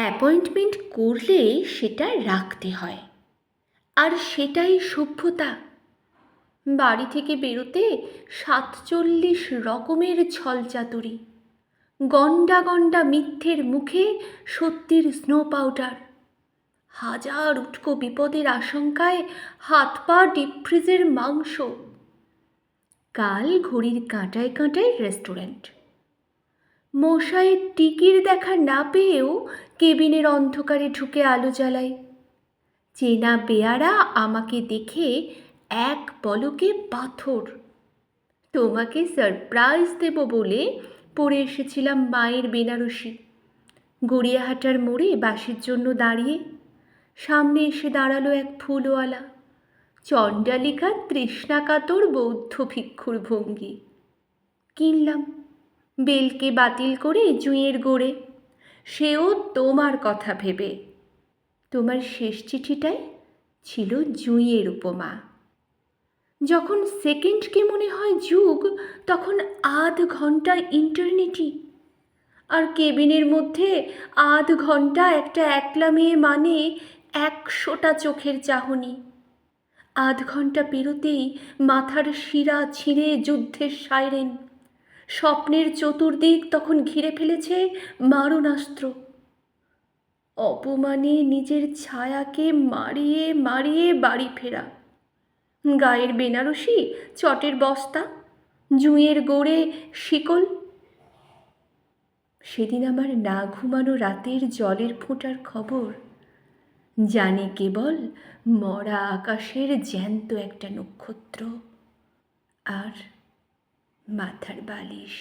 Appointment করলে সেটা রাখতে হয়, আর সেটাই সভ্যতা। বাড়ি থেকে বেরোতে 47 রকমের ছলচাতুরি, গন্ডা গন্ডা মিথ্যের মুখে সত্যির স্নো পাউডার, হাজার উটকো বিপদের আশঙ্কায় হাত পা ডিপ ফ্রিজের মাংস। কাল ঘড়ির কাঁটায় কাঁটায় রেস্টুরেন্ট। মশাইয়ের টিকির দেখা না পেয়েও কেবিনের অন্ধকারে ঢুকে আলো জ্বালাই। চেনা বেয়ারা আমাকে দেখে এক পলকে পাথর। তোমাকে সারপ্রাইজ দেব বলে পরে এসেছিলাম মায়ের বেনারসি। গড়িয়াহাটার মোড়ে বাসের জন্য দাঁড়িয়ে সামনে এসে দাঁড়ালো এক ফুলওয়ালা, চণ্ডালিকা তৃষ্ণাকাতর বৌদ্ধ ভিক্ষুর ভঙ্গি। কিনলাম, বেলকে বাতিল করে জুঁয়ের গোড়ে, সেও তোমার কথা ভেবে। তোমার শেষ চিঠিটায় ছিল জুঁইয়ের উপমা। যখন সেকেন্ডকে মনে হয় যুগ, তখন আধ ঘন্টা ইন্টারনিটি। আর কেবিনের মধ্যে আধ ঘন্টা একটা একলা মেয়ে মানে 100টা চোখের চাহনি। আধ ঘন্টা পেরোতেই মাথার শিরা ছিঁড়ে যুদ্ধের সাইরেন। স্বপ্নের চতুর্দিক তখন ঘিরে ফেলেছে মারণাস্ত্র। অপমানে নিজের ছায়াকে মারিয়ে মারিয়ে বাড়ি ফেরা। গায়ের বেনারসি চটের বস্তা, জুঁয়ের গোড়ে শিকল। সেদিন আমার না ঘুমানো রাতের জলের ফোঁটার খবর জানে কেবল মরা আকাশের জ্যান্ত একটা নক্ষত্র আর মাথার বালিশ।